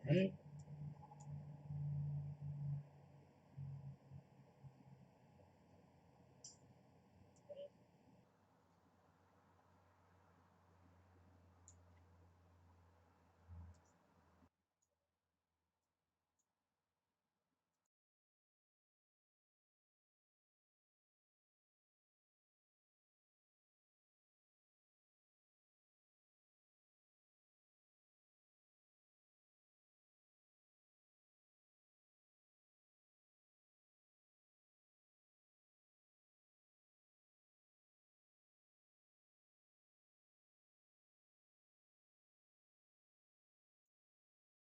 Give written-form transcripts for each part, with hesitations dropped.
Right.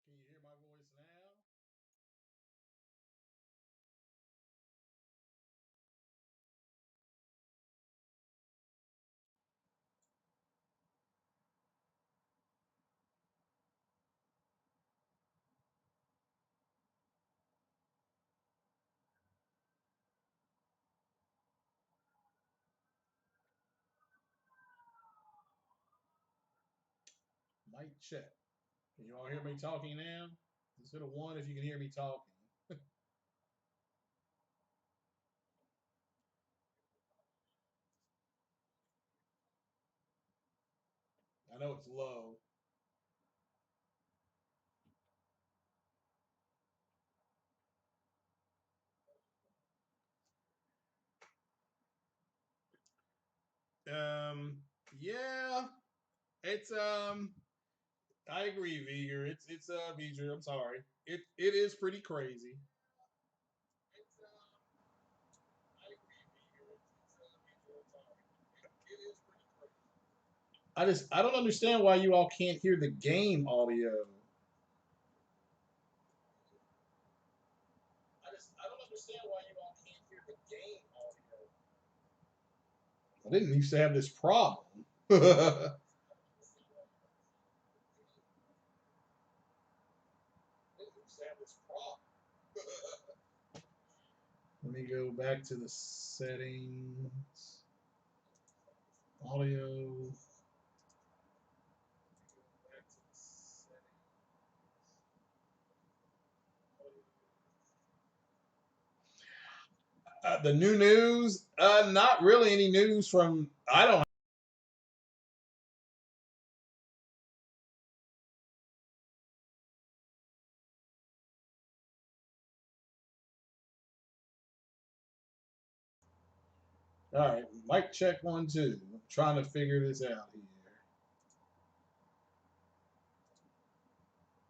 Can you hear my voice now? Mic check. Can you all hear me talking now? Instead of one, if you can hear me talking. I know it's low. Um, yeah, it's I agree, Viger. It's Viger. I'm sorry. It is pretty crazy. I don't understand why you all can't hear the game audio. I don't understand why you all can't hear the game audio. I didn't used to have this problem. Let me go back to the settings. Audio. The new news? Not really any news from. I don't. All right, mic check 1 2. I'm trying to figure this out here.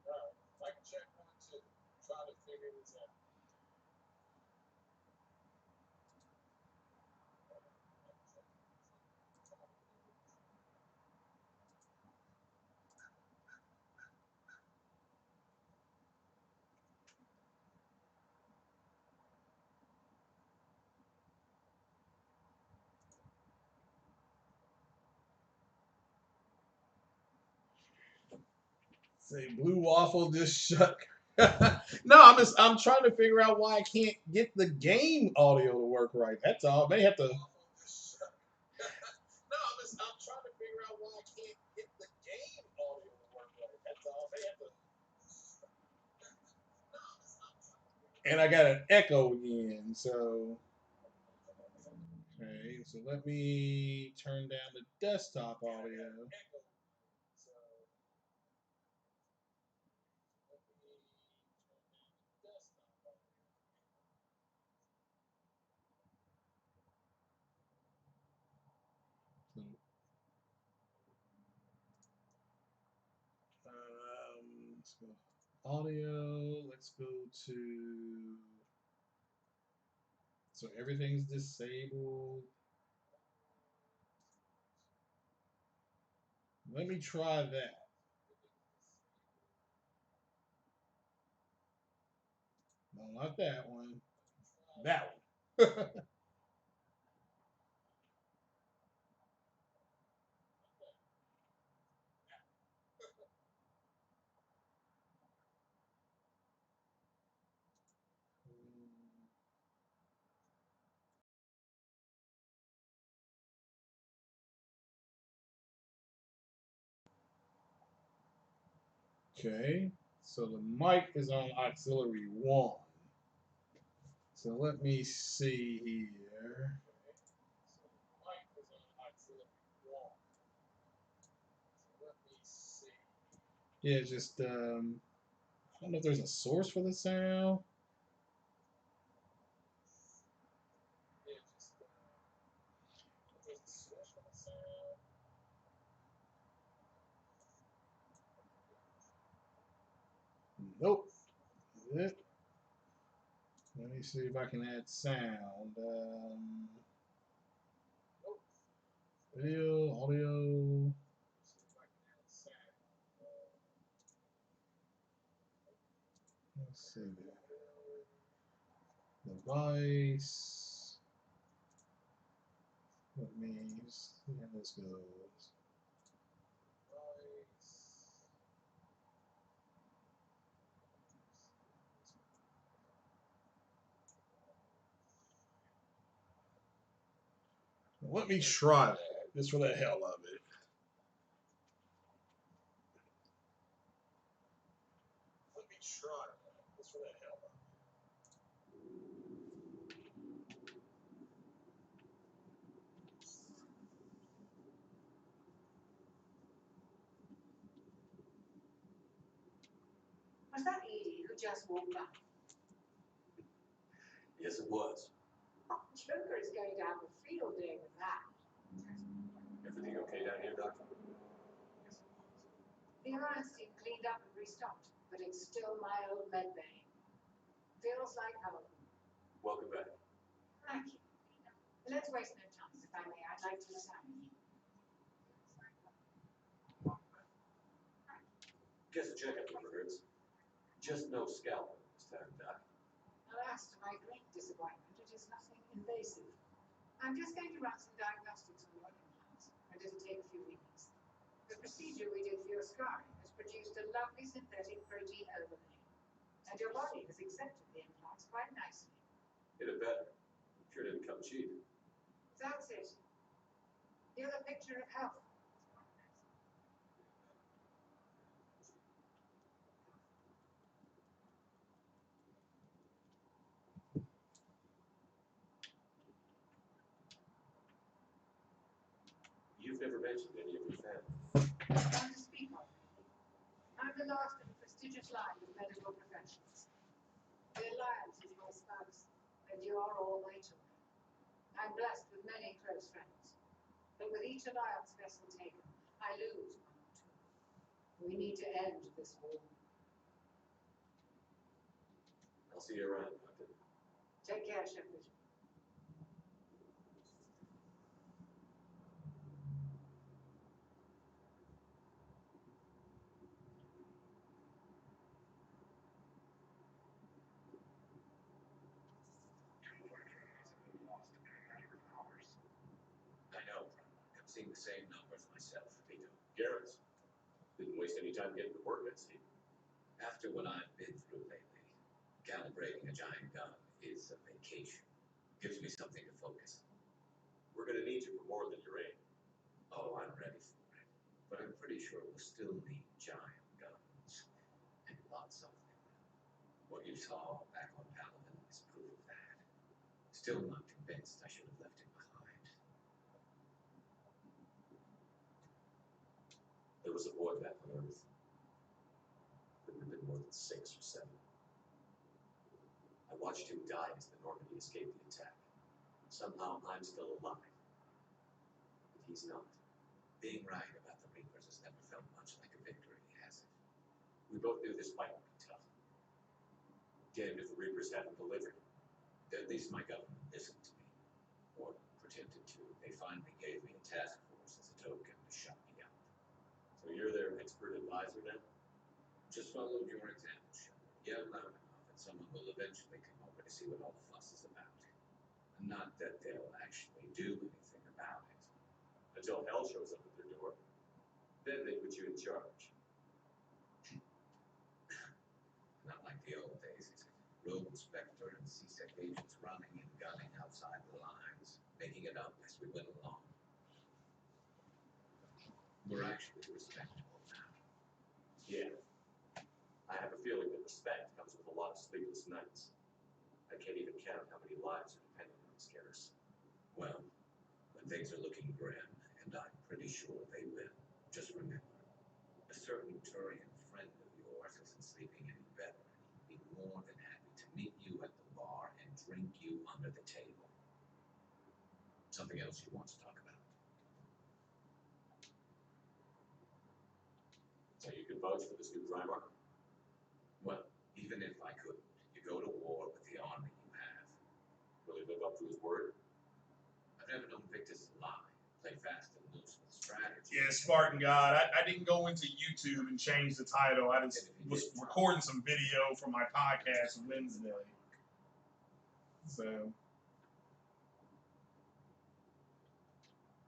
All right, mic check 1 2. I'm trying to figure this out. Say blue waffle just shut. No, I'm trying to figure out why I can't get the game audio to work right. That's all. I may have to. No, I'm trying to figure out why I can't get the game audio to work right. That's all. I may have to. And I got an echo again. So okay, so let me turn down the desktop audio. So, let's go audio. Let's go to. So everything's disabled. Let me try that. No, not that one. That one. Okay. So the mic is on auxiliary 1. So let me see here. Yeah, just I don't know if there's a source for the sound. Nope. Is it? Let me see if I can add sound. Video, audio. Let's see. Device. Let me see how this goes. Let me try that, just for the hell of it. Let me try that, just for the hell of it. Was that Edie who just walked by? Yes, it was. Oh, Joker is going to have a field day with that. Everything okay down here, Doctor? The Alliance team cleaned up and restocked, but it's still my old med bay. Feels like home. Welcome back. Thank you. Let's waste no time, if I may. I'd like to examine you. Guess a checkup never hurts. Just no scalpel this time, Doc. Alas, to my great disappointment, it is nothing invasive. I'm just going to run some diagnostics on your implants, and it'll take a few weeks. The procedure we did for your scarring has produced a lovely synthetic protein overlay, and your body has accepted the implants quite nicely. Hit it better. Sure didn't come cheap. That's it. You're the picture of health. You've never mentioned any of your family. None to speak of. I'm the last in a prestigious line of medical professionals. The Alliance is my spouse, and you are all my children. I'm blessed with many close friends, but with each Alliance vessel taken, I lose one or two. We need to end this war. I'll see you around, Doctor. Take care, Shepard. I know. I'm seeing the same numbers myself, Vito. Garrett's. Didn't waste any time getting to work, I see. After what I've been through lately, calibrating a giant gun is a vacation. Gives me something to focus on. We're gonna need you for more than your aim. Oh, I'm ready for it. But I'm pretty sure we'll still need giant guns. And lots of them. What you saw back on Paladin is proof of that. Still not convinced I should have left it behind. There was a boy back on Earth. Couldn't have been more than 6 or 7. I watched him die as the Normandy escaped the attack. Somehow I'm still alive. But he's not. Being right about the Reapers has never felt much like a victory, has it? We both knew this fight would be tough. Damned if the Reapers haven't delivered. At least my government listened to me. Or pretended to. They finally gave me a task force as a token to shut me up. So you're their expert advisor now? Just followed your example, Shepard. Yell loud enough and someone will eventually come over to see what all the fuss is about. Not that they'll actually do anything about it. Until hell shows up at their door. Then they put you in charge. Not like the old days, is it? Rogue Spectre and C-Sec agents running and gunning outside the lines, making it up as we went along. We're actually respectable now. Yeah. I have a feeling sleepless nights. I can't even count how many lives are dependent on this Garrus. Well, when things are looking grim, and I'm pretty sure they will, just remember, a certain Turian friend of yours isn't sleeping any better, and he'd be more than happy to meet you at the bar and drink you under the table. Something else you want to talk about? So you can vouch for this new Drymark? Well, even if I couldn't, you go to war with the army you have. Will he live up to his word? I've never known Victus to lie, play fast and loose with strategy. Yeah, Spartan God. I didn't go into YouTube and change the title. I just was recording some video for my podcast Wednesday. So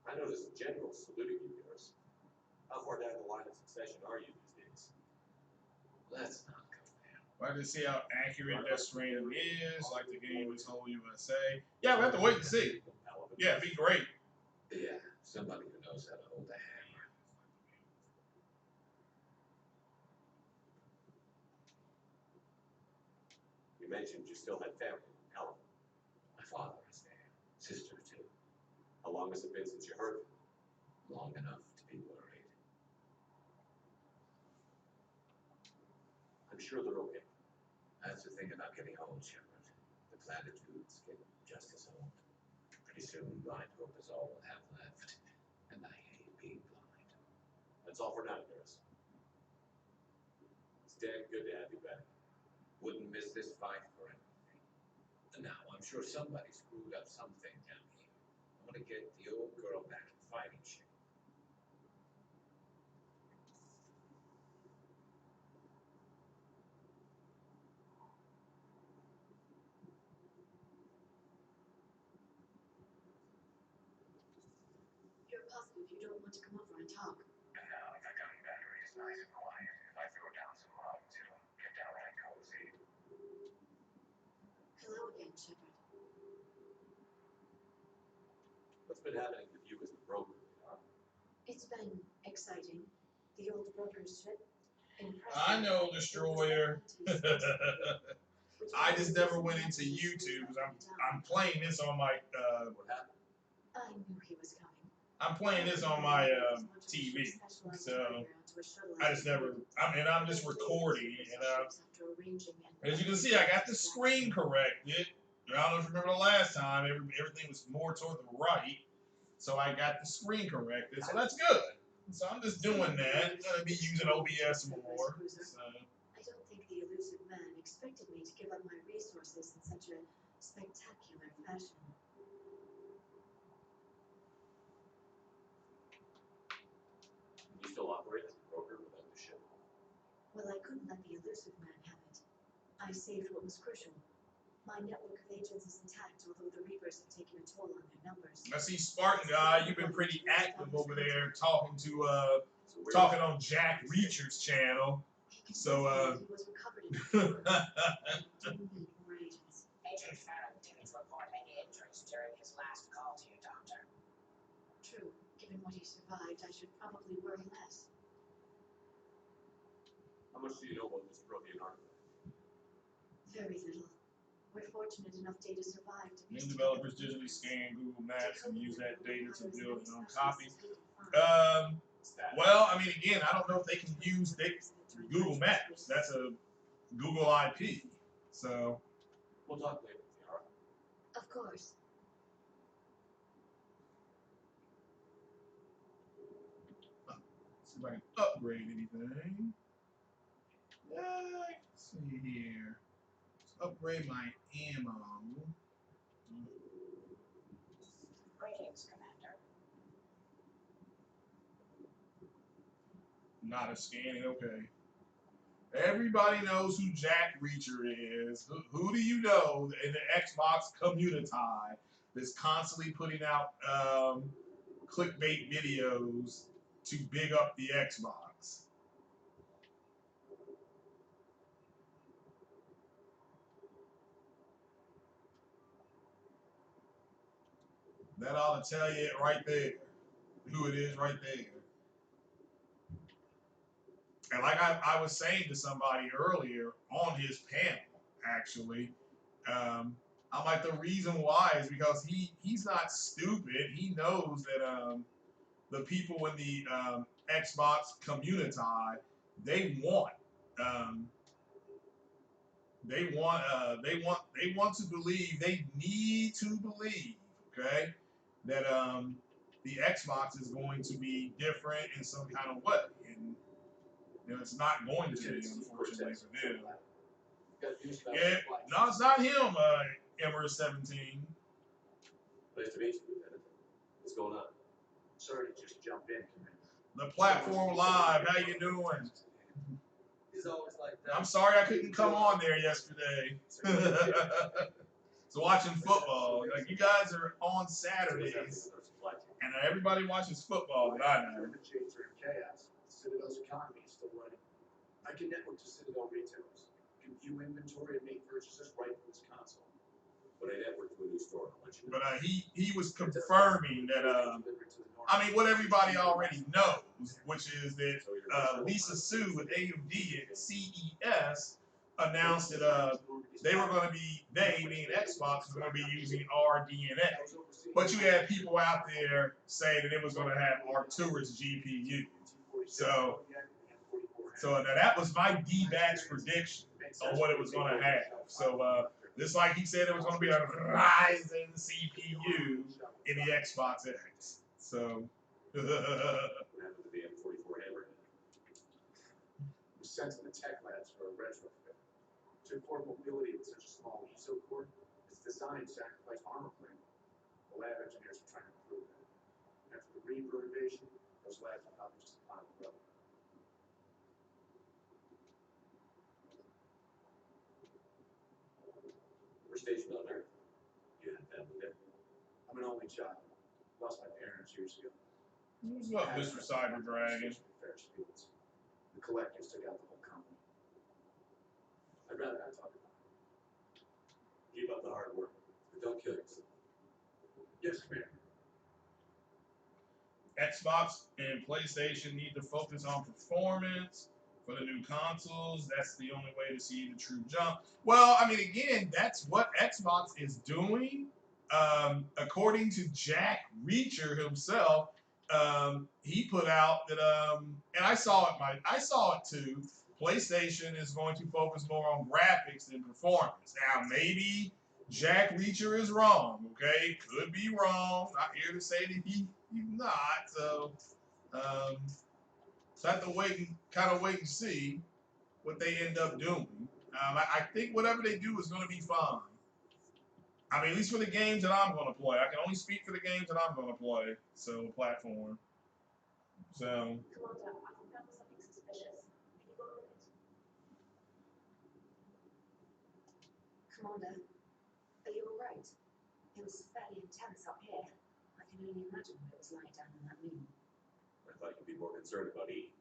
I noticed the general saluting you, Garrus. How far down the line of succession are you these days? Let's not go there. I just see how accurate Death Stranding is, like the game is whole USA. Yeah, we have to wait and see. Yeah, it'd be great. Yeah, somebody who knows how to hold a hammer. You mentioned you still had family in Alabama. My father is there, sister too. How long has it been since you heard from them? Long enough to be worried. I'm sure they're okay. That's the thing about getting old, Shepard. The platitudes get just as old. Pretty soon, blind hope is all we'll have left. And I hate being blind. That's all for now, Garrus. It's damn good to have you back. Wouldn't miss this fight for anything. Now, I'm sure somebody screwed up something down here. I want to get the old girl back in fighting shape. You're positive you don't want to come over and talk? No, the gun battery is nice and quiet. If I throw down some rugs, it'll get downright cozy. Hello again, Shepard. What's been happening with you as the broker, Liara? It's been exciting. The old broker's ship. I know, Destroyer. I just never went into YouTube because I'm playing this on my What happened? I knew he was coming. I'm playing this on my TV, so I just never. I'm just recording, and as you can see, I got the screen corrected. I don't know if you remember the last time, everything was more toward the right, so I got the screen corrected, so that's good. So I'm just doing that. I'm gonna be using OBS more. So. I don't think the elusive man expected me to give up my resources in such a spectacular fashion. You still operate as a broker without the ship? Well, I couldn't let the elusive man have it. I saved what was crucial. My network of agents is intact, although the Reapers have taken a toll on their numbers. I see Spartan Guy, you've been pretty active over there talking on Jack Reacher's channel. So He was recovered in didn't need more agents. Agent Farron didn't report any injuries during his last call to you, Doctor. True. Given what he survived, I should probably worry less. How much do you know about this Prothean artifact? Very little. We're fortunate enough data survived to New piece developers together digitally the scan Google Maps and use that data to build their own copy. copy. Well, I mean, again, I don't know if they can use Google Maps. That's a Google IP. So, We'll talk later, Liara. Of course. see if I can upgrade anything. Let's see here. Let's upgrade my ammo. Greetings, Commander. Not a scanning, okay. Everybody knows who Jack Reacher is. Who do you know in the Xbox community that's constantly putting out clickbait videos to big up the Xbox? That ought to tell you it right there. Who it is right there. And like I was saying to somebody earlier on his panel, actually. I'm like, the reason why is because he's not stupid. He knows that the people in the Xbox community, they want um, they want to believe, they need to believe, okay, that the Xbox is going to be different in some kind of way, and it's not going to be, unfortunately for them. Yeah, no, it's not him, Emmer 17. Nice to meet you, Lieutenant. What's going on? Sorry to just jump in, Commander. The platform live, how you doing? He's always like that. I'm sorry I couldn't come on there yesterday. So watching football, like you guys are on Saturdays, and everybody watches football that I know. German shades are in chaos. Citadel's economy is still running. I can network to Citadel retailers, can view inventory and make purchases right from this console. When I network to a new store, I'll let you know. But he was confirming that I mean what everybody already knows, which is that Lisa Su with AMD at CES announced that they were going to be, they being Xbox, was going to be using RDNA. But you had people out there saying that it was going to have Arcturus GPU. So now that was my D-Batch prediction on what it was going to have. So just like he said, it was going to be a Ryzen CPU in the Xbox X. So. What happened to the M44 Hammer? Was sent to the tech labs for a retrofit. To afford mobility with such a small ESO core, its design sacrificed armor plating. The lab engineers are trying to improve that. After the Reaper invasion, those labs are probably just a pile of rubble. We're stationed on Earth. You have family there? I'm an only child. Lost my parents years ago. What's up, Mr. Cyber Dragon? The collectors took out the whole company. I'd rather not talk about it. Keep up the hard work, but don't kill yourself. Yes, Commander. Xbox and PlayStation need to focus on performance for the new consoles. That's the only way to see the true jump. Well, I mean, again, that's what Xbox is doing. According to Jack Reacher himself, he put out that, and I saw it too. PlayStation is going to focus more on graphics than performance. Now, maybe Jack Reacher is wrong. Okay, could be wrong. Not here to say that he's not. So, so I have to wait and see what they end up doing. I think whatever they do is going to be fine. I mean, at least for the games that I'm going to play. I can only speak for the games that I'm going to play. So, platform. So. Commander, I think that was something suspicious. Can you go with it? Commander, are you alright? It was fairly intense up here. I can only imagine what it was like down in that moon. I thought you'd be more concerned about Edie.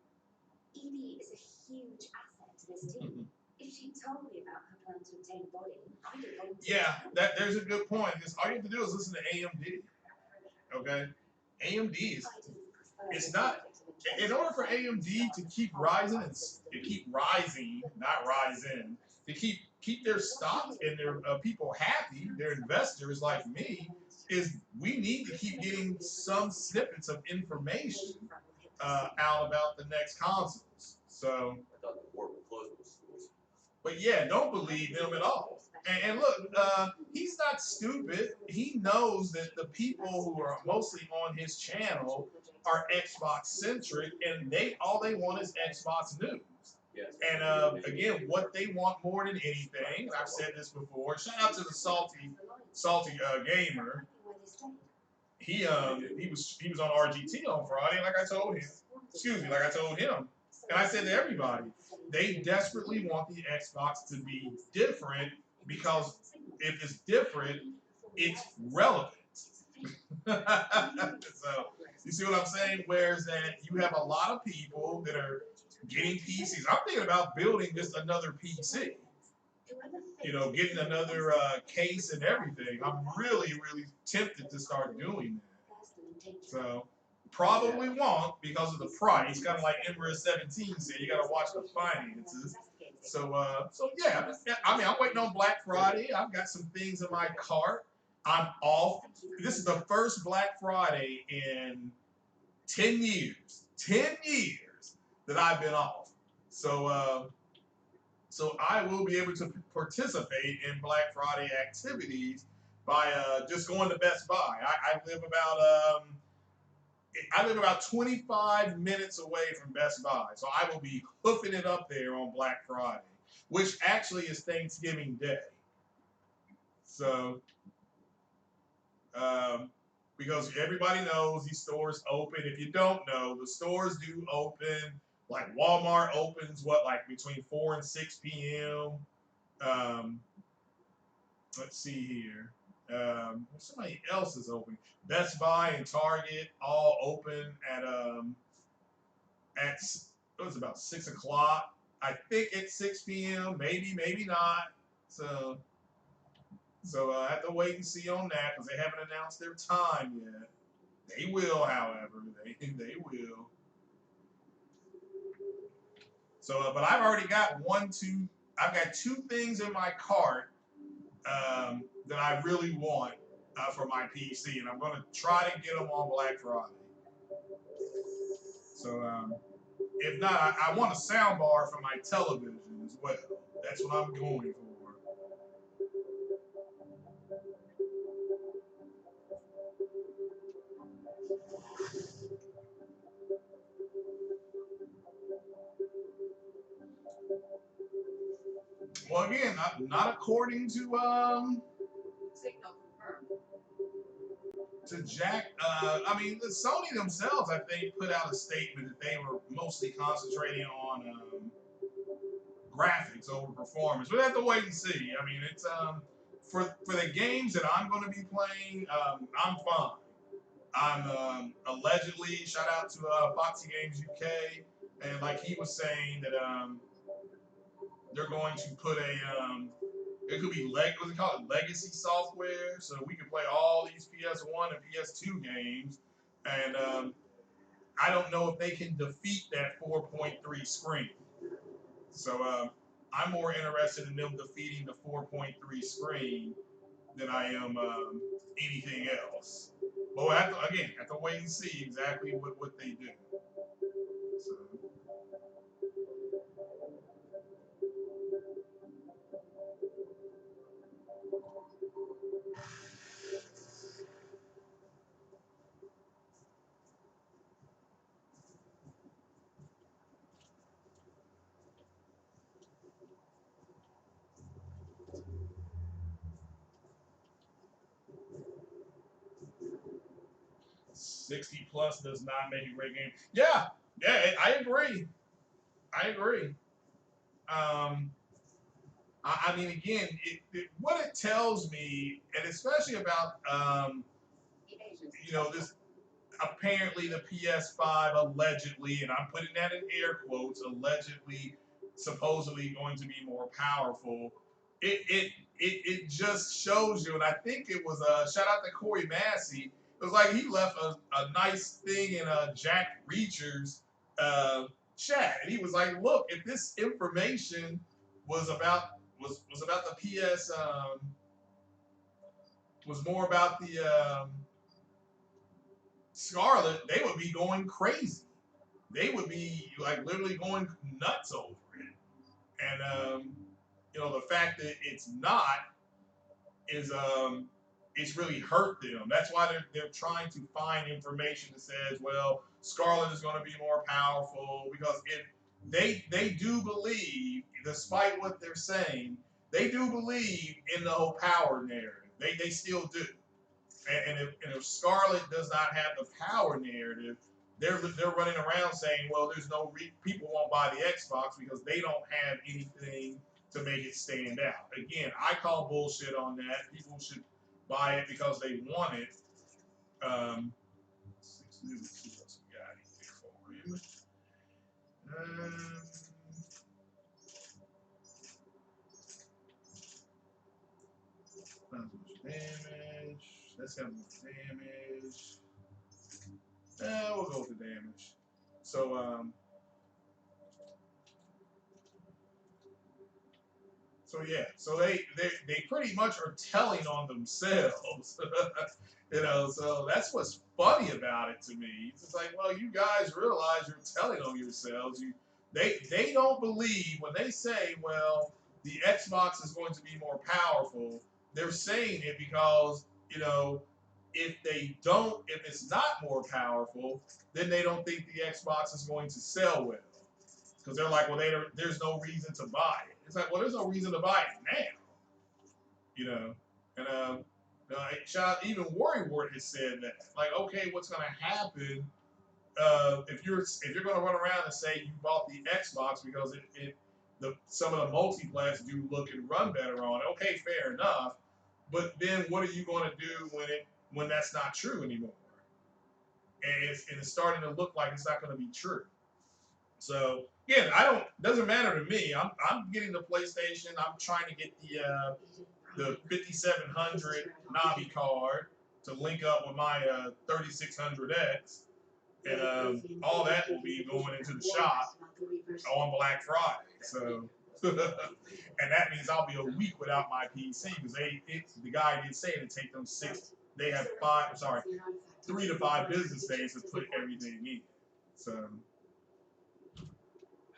Evie is a huge asset to this team. If she told me about her plan to obtain a body, I'd have volunteered. Yeah, there's a good point. All you have to do is listen to AMD. Okay? AMD is, it's not, in order for AMD to keep rising to keep their stock and their people happy, their investors like me, is we need to keep getting some snippets of information out about the next consoles. So, I thought the war would close those schools. but yeah, don't believe him at all. And look, he's not stupid. He knows that the people who are mostly on his channel are Xbox centric, and all they want is Xbox news. Yes. And again, what they want more than anything, and I've said this before. Shout out to the salty gamer. He was on RGT on Friday, like I told him. Like I told him, and I said to everybody, they desperately want the Xbox to be different because if it's different, it's relevant. So you see what I'm saying? Whereas that you have a lot of people that are getting PCs. I'm thinking about building just another PC. You know, getting another case and everything. I'm really, really tempted to start doing that. So probably won't because of the price. Kind of like Ember 17 said, you got to watch the finances. So yeah, I mean, I'm waiting on Black Friday. I've got some things in my cart. I'm off. This is the first Black Friday in 10 years. 10 years that I've been off. So I will be able to participate in Black Friday activities by just going to Best Buy. I live about 25 minutes away from Best Buy, so I will be hoofing it up there on Black Friday, which actually is Thanksgiving Day. So, because everybody knows these stores open. If you don't know, the stores do open. Like Walmart opens like between 4 and 6 p.m. Um, let's see here. Somebody else is open. Best Buy and Target all open at it was about 6 o'clock. I think it's 6 p.m. Maybe not. So I have to wait and see on that because they haven't announced their time yet. They will, however, they will. So, but I've already got I've got 2 things in my cart that I really want for my PC, and I'm going to try to get them on Black Friday. So, if not, I want a sound bar for my television as well. That's what I'm going for. Well, again, not according to Signal confirmed. Jack. I mean, the Sony themselves, I think, put out a statement that they were mostly concentrating on graphics over performance. We'll have to wait and see. I mean, it's for the games that I'm going to be playing, I'm fine. I'm allegedly shout out to Foxy Games UK, and like he was saying that they're going to put it could be what's it called, legacy software, so we can play all these PS1 and PS2 games, and I don't know if they can defeat that 4.3 screen. So I'm more interested in them defeating the 4.3 screen than I am anything else. But we'll have to wait and see exactly what they do. So. 60 plus does not make a great game. Yeah, I agree. I agree. I mean, again, what it tells me, and especially about, this apparently the PS5 allegedly, and I'm putting that in air quotes, allegedly, supposedly going to be more powerful. It just shows you, and I think it was shout out to Corey Massey. It was like he left a nice thing in Jack Reacher's chat, and he was like, "Look, if this information was about the PS, was more about the Scarlet, they would be going crazy. They would be like literally going nuts over it, and the fact that it's not is it's really hurt them. That's why they're trying to find information that says, well, Scarlet is going to be more powerful, because if they do believe, despite what they're saying, they do believe in the whole power narrative. They still do. And if Scarlet does not have the power narrative, they're running around saying, well, there's no people won't buy the Xbox because they don't have anything to make it stand out. Again, I call bullshit on that. People should buy it because they want it. Let's see what else we got here for you. Not much damage. That's got more damage. We'll go with the damage. So, So yeah, so they pretty much are telling on themselves, you know. So that's what's funny about it to me. It's just like, well, you guys realize you're telling on yourselves. They don't believe when they say, well, the Xbox is going to be more powerful. They're saying it because you know if it's not more powerful, then they don't think the Xbox is going to sell well because they're like, well, there's no reason to buy it. It's like, well, there's no reason to buy it now, you know. And shout out, even Worry Wart has said that. Like, okay, what's going to happen if you're going to run around and say you bought the Xbox because some of the multiplats do look and run better on it? Okay, fair enough. But then what are you going to do when that's not true anymore? And it's starting to look like it's not going to be true. So again, doesn't matter to me. I'm getting the PlayStation. I'm trying to get the 5700 Navi card to link up with my 3600X, and all that will be going into the shop on Black Friday. So, and that means I'll be a week without my PC because the guy did say to take them 3 to 5 business days to put everything in. So.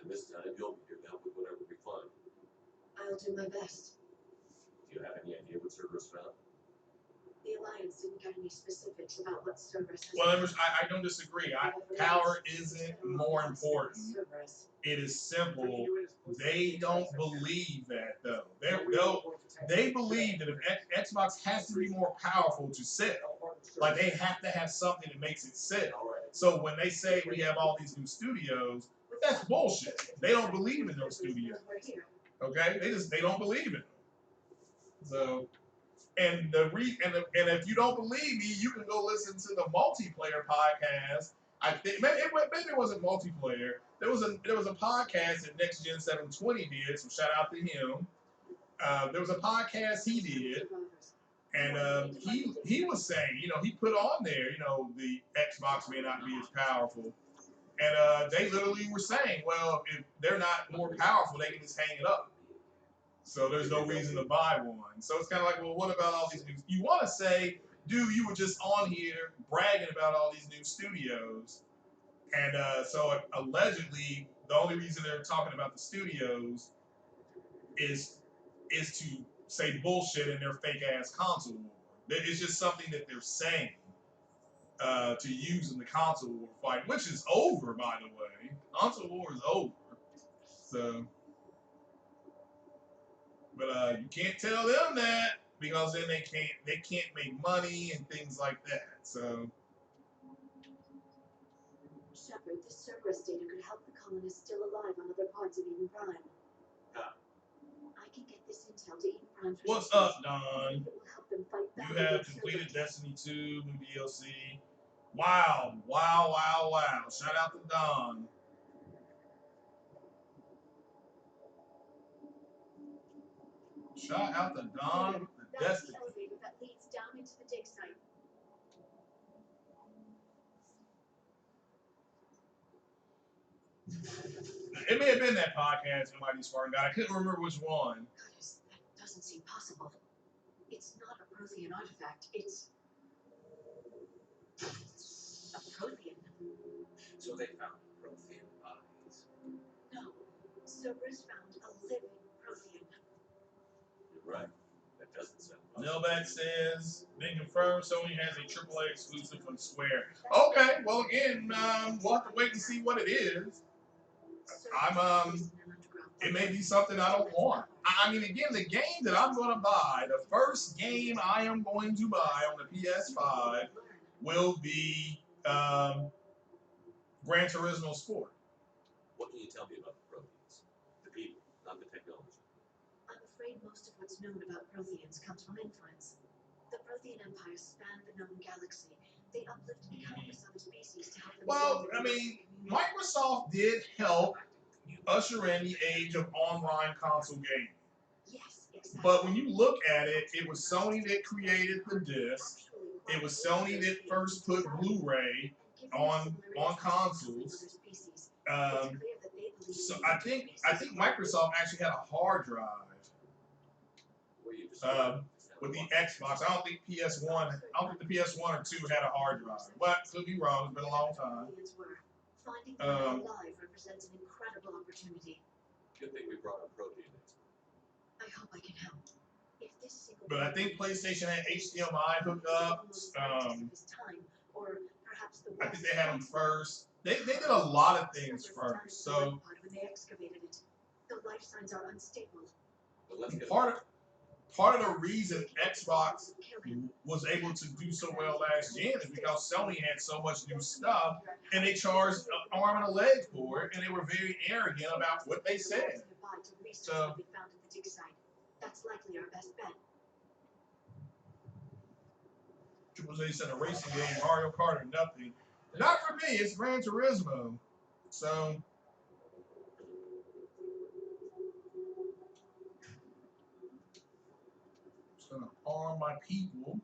And this time you'll be doing that with whatever we find. I'll do my best. Do you have any idea what Cerberus found? The Alliance didn't get any specifics about what Cerberus has. Well, I don't disagree. Power isn't more important. It is simple. They don't believe that though. They believe that if Xbox has to be more powerful to sell, like they have to have something that makes it sell. So when they say we have all these new studios, that's bullshit. They don't believe in those studios. Okay, they don't believe in them. So. And if you don't believe me, you can go listen to the multiplayer podcast. I think maybe it wasn't multiplayer. There was a podcast that Next Gen 720 did. So shout out to him. There was a podcast he did, and he was saying, he put on there, the Xbox may not be as powerful, and they literally were saying, well, if they're not more powerful, they can just hang it up. So there's no reason to buy one. So it's kind of like, well, what about all these new? You want to say, dude, you were just on here bragging about all these new studios, and so allegedly the only reason they're talking about the studios is to say bullshit in their fake ass console war. It's just something that they're saying to use in the console war fight, which is over, by the way. Console war is over. So. But you can't tell them that because then they can't make money and things like that. So Shepard, this Cerberus data could help the colonists still alive on other parts of Eden Prime. How? I can get this intel to Eden Prime. What's up, Don? It will help them fight back. You have completed Destiny 2 new DLC. Wow. Shout out to Don. Shout out to Don with the That's Destiny. the elevator that leads down into the dig site. It may have been that podcast, Mighty Spartan God. I couldn't remember which one. Goddess, that doesn't seem possible. It's not a Prothean artifact. It's a Prothean. So they found Prothean bodies. No, Cerberus found a living Prothean. You're right. That doesn't sound possible. Nelback says, being confirmed, Sony has a AAA exclusive from Square. Okay, well again, we'll have to wait and see what it is. It may be something I don't want. I mean, again, the game that I'm going to buy, the first game I am going to buy on the PS5 will be Gran Turismo Sport. What can you tell me about the Protheans? The people, not the technology. I'm afraid most of what's known about Protheans comes from influence. The Prothean Empire spanned the known galaxy. They uplifted countless other species to help them. Well, I mean, Microsoft did help usher in the age of online console gaming. Yes, exactly. But when you look at it, it was Sony that created the disc. It was Sony that first put Blu-ray on consoles. So I think Microsoft actually had a hard drive with the Xbox. I don't think PS1. I don't think the PS1 or 2 had a hard drive. But could be wrong. It's been a long time. Finding them alive represents an incredible opportunity. Good thing we brought our protein expert. I hope I can help. If this single But I think PlayStation had HDMI hookups. Or perhaps the I think they had them first. They did a lot of things first. So when they excavated it, the life signs are unstable. But let's get part of the reason Xbox was able to do so well last gen is because Sony had so much new stuff and they charged an arm and a leg for it, and they were very arrogant about what they said. So that's likely our best bet. Triple J said a racing game, Mario Kart or nothing. Not for me, it's Gran Turismo. So just gonna arm my people.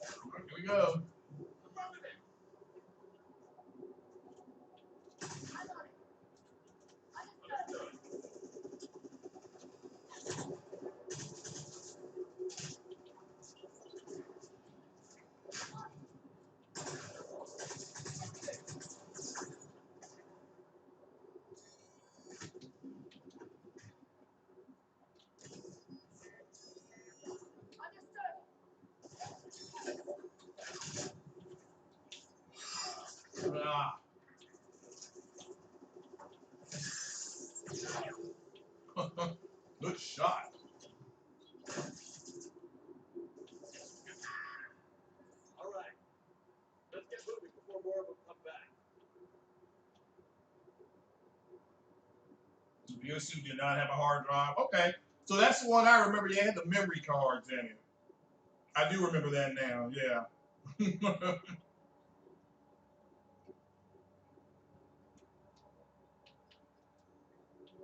Here we go. Ah. Good shot. All right. Let's get moving before more of them come back. Yosu did not have a hard drive. Okay. So that's the one I remember. They had the memory cards in it. I do remember that now. Yeah. More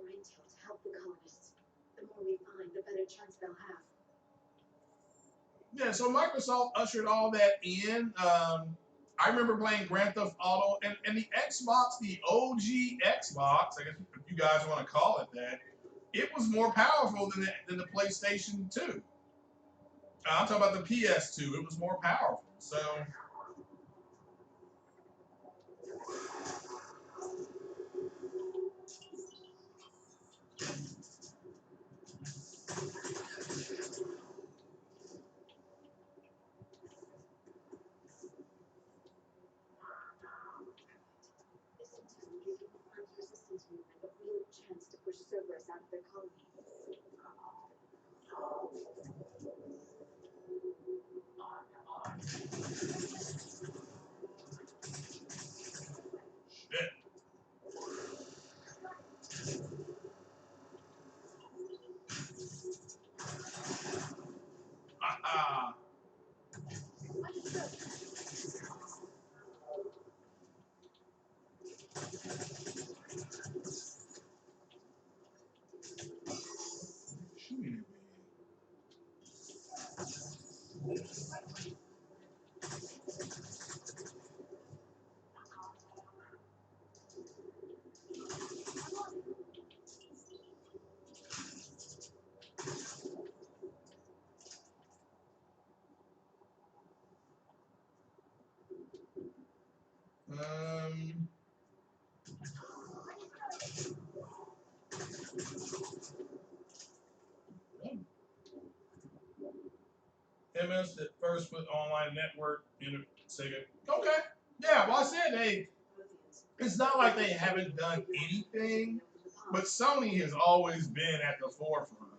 intel to help the colonists. The more we find, the better chance they'll have. Yeah, so Microsoft ushered all that in. I remember playing Grand Theft Auto and the Xbox, the OG Xbox, I guess if you guys want to call it that, it was more powerful than the PlayStation 2. I'm talking about the PS2. It was more powerful. So This intel will give the Armed Resistance Movement a real chance to push Cerberus out of their colony. shit. Haha. Shooting at me. MS that first put online network in a Sega. Okay. Yeah, well I said it's not like they haven't done anything, but Sony has always been at the forefront.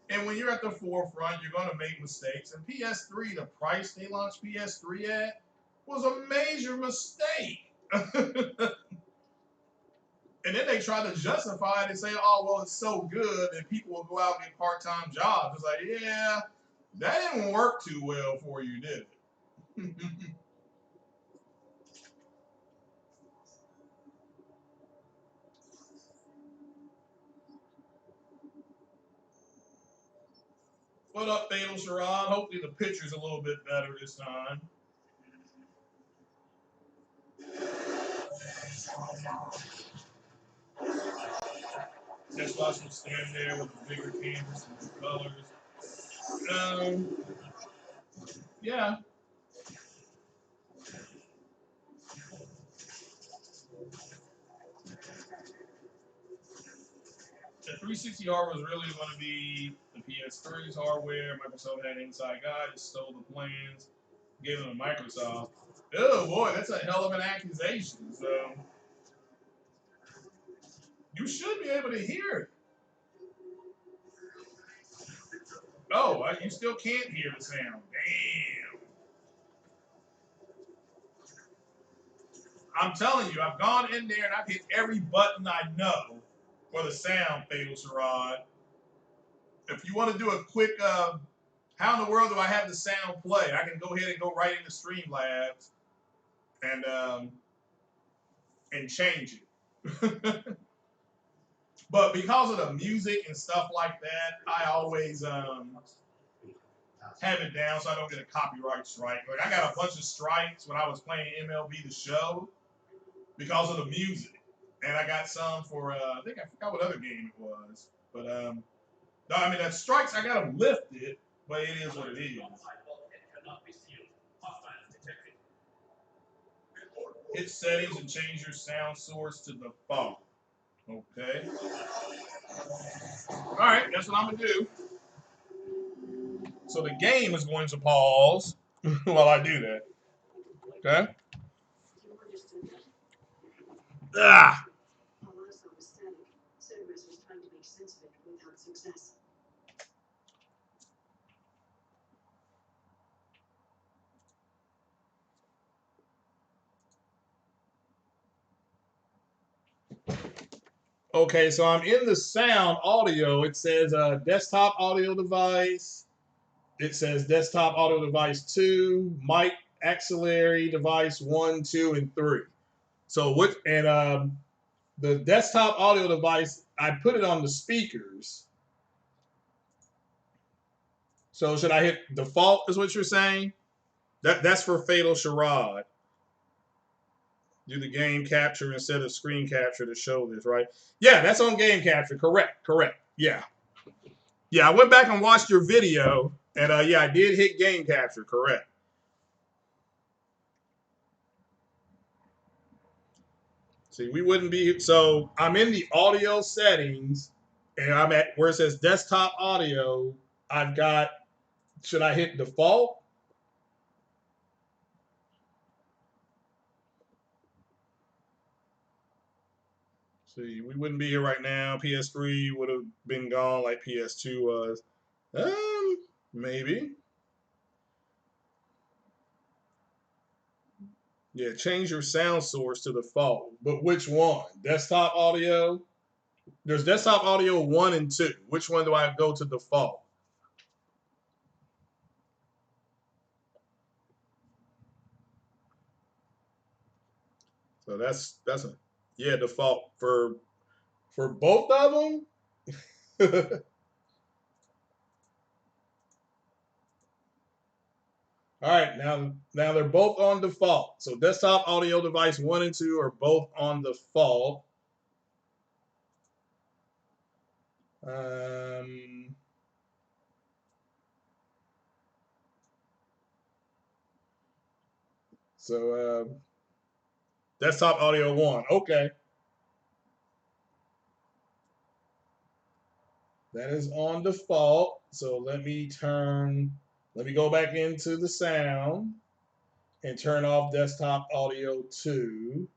And when you're at the forefront, you're going to make mistakes. And PS3, the price they launched PS3 at, was a major mistake. And then they try to justify it and say, oh, well, it's so good that people will go out and get part-time jobs. It's like, yeah, that didn't work too well for you, did it? What up, Fatal Sharon? Hopefully the picture's a little bit better this time. Plus will stand there with a bigger canvas and colors. Yeah. The 360 hardware was really going to be the PS3's hardware. Microsoft had inside guide, just stole the plans, gave them to Microsoft. Oh boy, that's a hell of an accusation. So you should be able to hear it. Oh, you still can't hear the sound. Damn. I'm telling you, I've gone in there and I've hit every button I know for the sound, Fatal Sherrod. If you want to do a quick, how in the world do I have the sound play? I can go ahead and go right into Streamlabs and change it. But because of the music and stuff like that, I always have it down so I don't get a copyright strike. Like I got a bunch of strikes when I was playing MLB The Show because of the music, and I got some for I think I forgot what other game it was, but no, I mean that strikes I got them lifted, but it is what it is. Hit settings and change your sound source to the phone. Okay. All right, that's what I'm gonna do. So the game is going to pause while I do that. Okay. You understood that? Ah. All I saw was static. Cerberus was trying to make sense of it without success. Okay, so I'm in the sound audio. It says desktop audio device. It says desktop audio device 2, mic auxiliary device 1, 2, and 3. So what? And the desktop audio device, I put it on the speakers. So should I hit default? Is what you're saying? That's for Fatal Charade. Do the game capture instead of screen capture to show this, right? Yeah, that's on game capture. Correct. Yeah. Yeah, I went back and watched your video, and yeah, I did hit game capture. Correct. See, we wouldn't be so. I'm in the audio settings, and I'm at where it says desktop audio. I've got. Should I hit default? See, we wouldn't be here right now. PS3 would have been gone like PS2 was. Maybe. Yeah, change your sound source to default. But which one? Desktop audio? There's desktop audio 1 and 2. Which one do I go to default? So that's a yeah, default for both of them. All right, now they're both on default. So desktop audio device 1 and 2 are both on default. So desktop audio 1. Okay. That is on default. So let me go back into the sound and turn off desktop audio 2.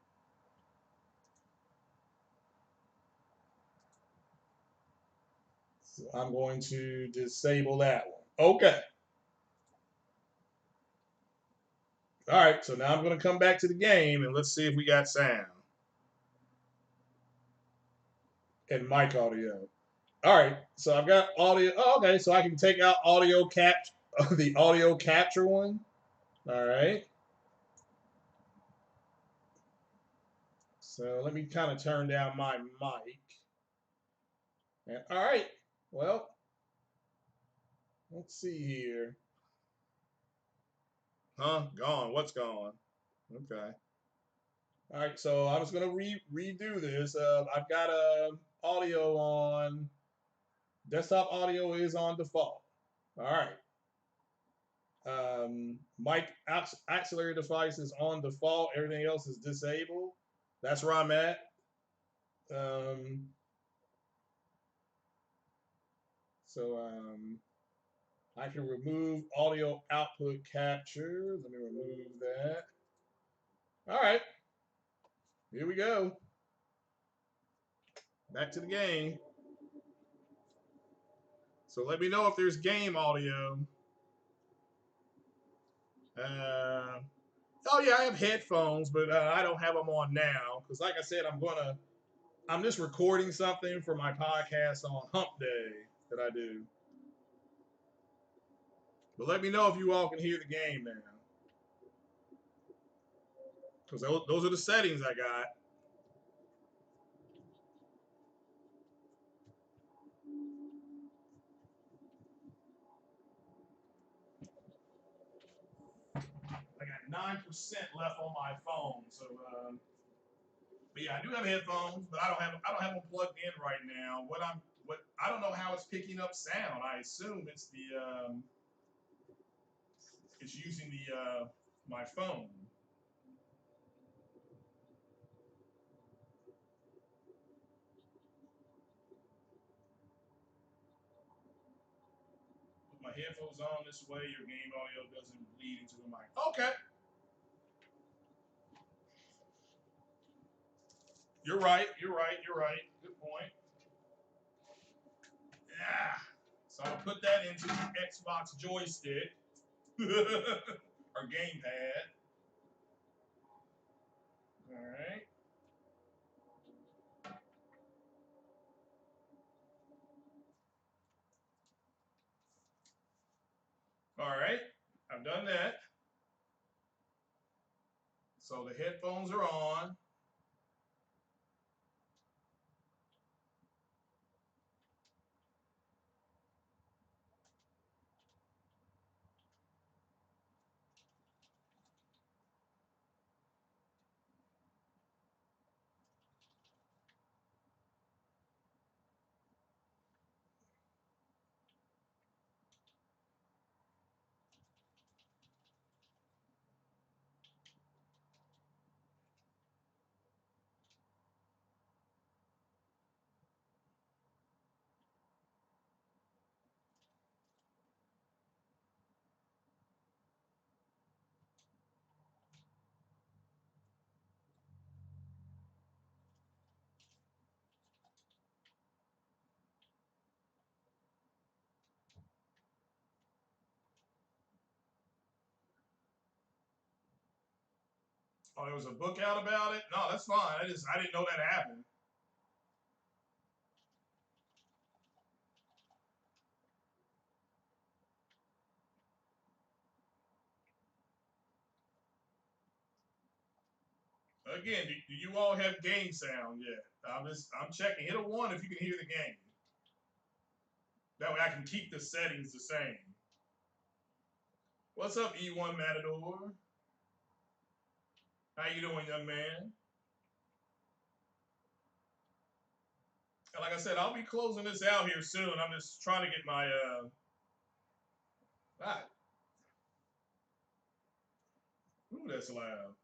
So I'm going to disable that one. Okay. All right, so now I'm going to come back to the game and let's see if we got sound and mic audio. All right, so I've got audio. Oh, okay, so I can take out audio the audio capture one. All right. So let me kind of turn down my mic. And, all right, well, let's see here. Huh? Gone. What's gone? Okay. All right, so I'm just gonna redo this. I've got audio on. Desktop audio is on default. All right. Mic auxiliary device is on default. Everything else is disabled. That's where I'm at. I can remove audio output capture. Let me remove that. All right. Here we go. Back to the game. So let me know if there's game audio. Oh yeah, I have headphones, but I don't have them on now because, like I said, I'm just recording something for my podcast on Hump Day that I do. But let me know if you all can hear the game now, because those are the settings I got. I got 9% left on my phone, so. But yeah, I do have headphones, but I don't have them plugged in right now. I don't know how it's picking up sound. I assume it's it's using my phone. Put my headphones on this way. Your game audio doesn't bleed into the mic. Okay. You're right. Good point. Yeah. So I'll put that into the Xbox joystick or gamepad. All right. All right. I've done that. So the headphones are on. Oh, there was a book out about it? No, that's fine. I didn't know that happened. Again, do you all have game sound yet? I'm checking. Hit a 1 if you can hear the game. That way I can keep the settings the same. What's up, E1 Matador? How you doing, young man? And like I said, I'll be closing this out here soon. I'm just trying to get my ooh, that's loud.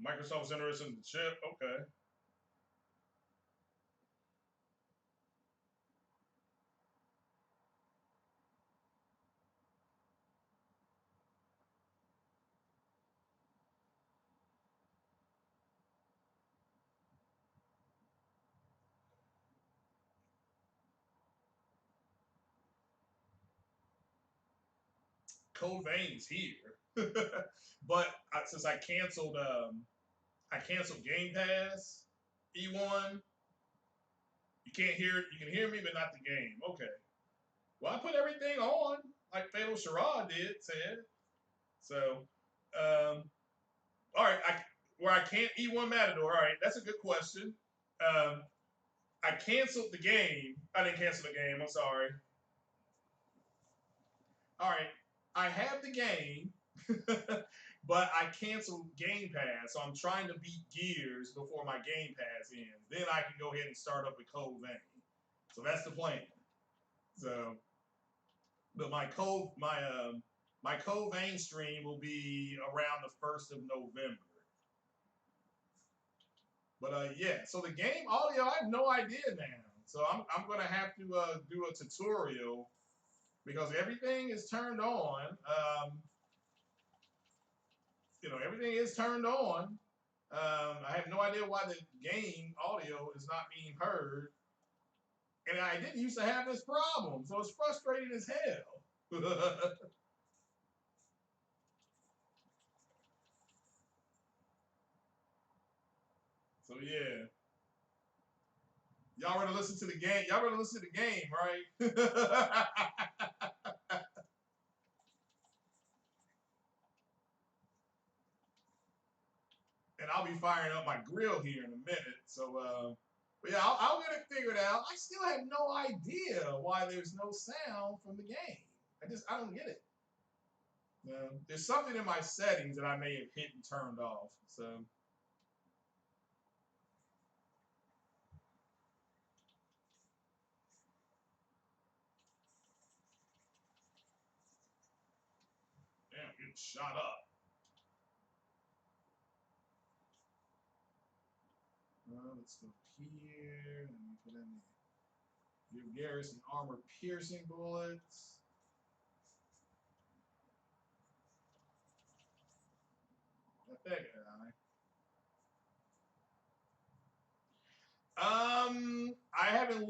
Microsoft's interested in the chip. Okay. Code Vein's here. But since I canceled Game Pass, E1, you can't hear it. You can hear me, but not the game. Okay. Well, I put everything on, like Fatal Charade said. So, all right, where I can't E1 Matador. All right, that's a good question. I canceled the game. I didn't cancel the game. I'm sorry. All right. I have the game, but I canceled Game Pass, so I'm trying to beat Gears before my Game Pass ends. Then I can go ahead and start up with Code Vein. So that's the plan. So, but my Code Vein stream will be around the 1st of November. But yeah, so the game audio, I have no idea now. So I'm gonna have to do a tutorial because everything is turned on. Everything is turned on. I have no idea why the game audio is not being heard. And I didn't used to have this problem, so it's frustrating as hell. So yeah. Y'all ready to listen to the game? Y'all ready to listen to the game, right? And I'll be firing up my grill here in a minute. So, but yeah, I'll get it figured out. I still have no idea why there's no sound from the game. I don't get it. There's something in my settings that I may have hit and turned off. So. Damn, getting shot up. Let's go here. Let me put in the give Garrison armor piercing bullets. Got that guy. I haven't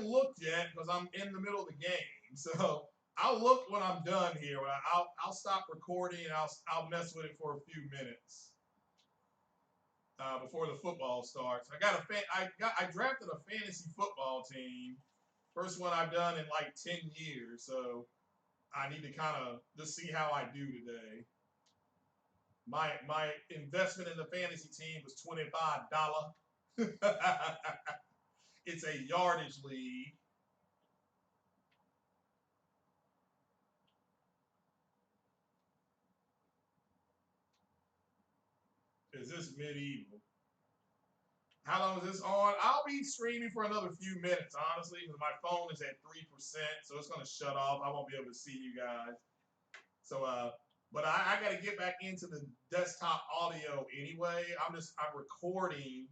looked yet because I'm in the middle of the game. So I'll look when I'm done here. I'll stop recording and I'll mess with it for a few minutes before the football starts. I drafted a fantasy football team. First one I've done in like 10 years. So I need to kind of just see how I do today. My investment in the fantasy team was $25. It's a yardage league. Is this medieval? How long is this on? I'll be streaming for another few minutes, honestly, because my phone is at 3%, so it's gonna shut off. I won't be able to see you guys. So, but I got to get back into the desktop audio anyway. I'm recording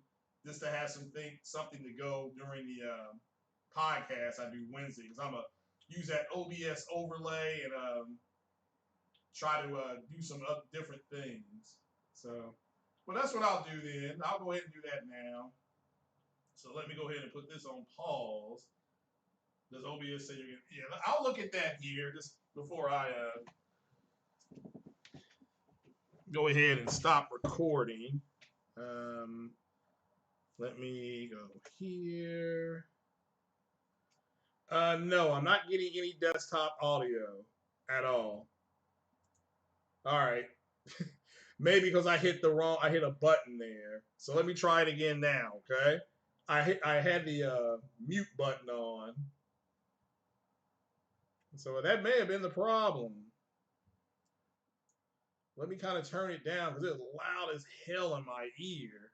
just to have something to go during the podcast I do Wednesday, because I'm gonna use that OBS overlay and try to do some different things. So. Well, that's what I'll do then. I'll go ahead and do that now. So let me go ahead and put this on pause. Does OBS say you're gonna? Yeah, I'll look at that here just before I go ahead and stop recording. Let me go here. No, I'm not getting any desktop audio at all. All right. Maybe because I hit a button there. So let me try it again now, okay? I had the mute button on. So that may have been the problem. Let me kind of turn it down because it's loud as hell in my ear.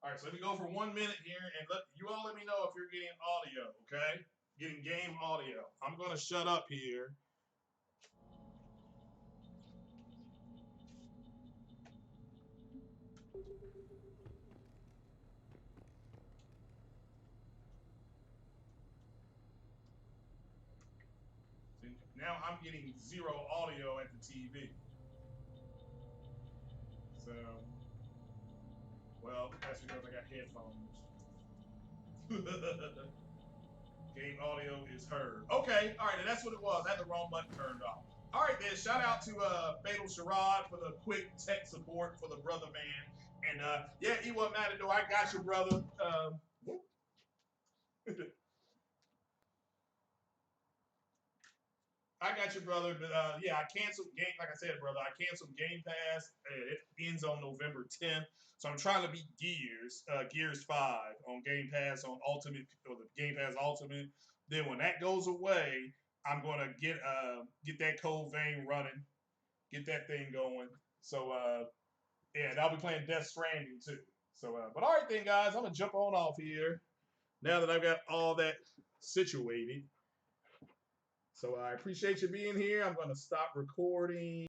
All right, so let me go for 1 minute here and let me know if you're getting audio, okay? Getting game audio. I'm gonna shut up here. Now I'm getting 0 audio at the TV. So, well, that's because I got headphones. Game audio is heard. Okay, all right, and that's what it was. I had the wrong button turned off. All right, then, shout out to Fatal Sherrod for the quick tech support for the brother man. And yeah, Ewa Matador, I got you, brother. I got you, brother. But yeah, I canceled game. Like I said, brother, I canceled Game Pass. It ends on November 10th. So I'm trying to beat Gears 5 on Game Pass on Ultimate or the Game Pass Ultimate. Then when that goes away, I'm gonna get that Code Vein running, get that thing going. So yeah, and I'll be playing Death Stranding too. So but all right then, guys, I'm gonna jump on off here now that I've got all that situated. So I appreciate you being here. I'm gonna stop recording.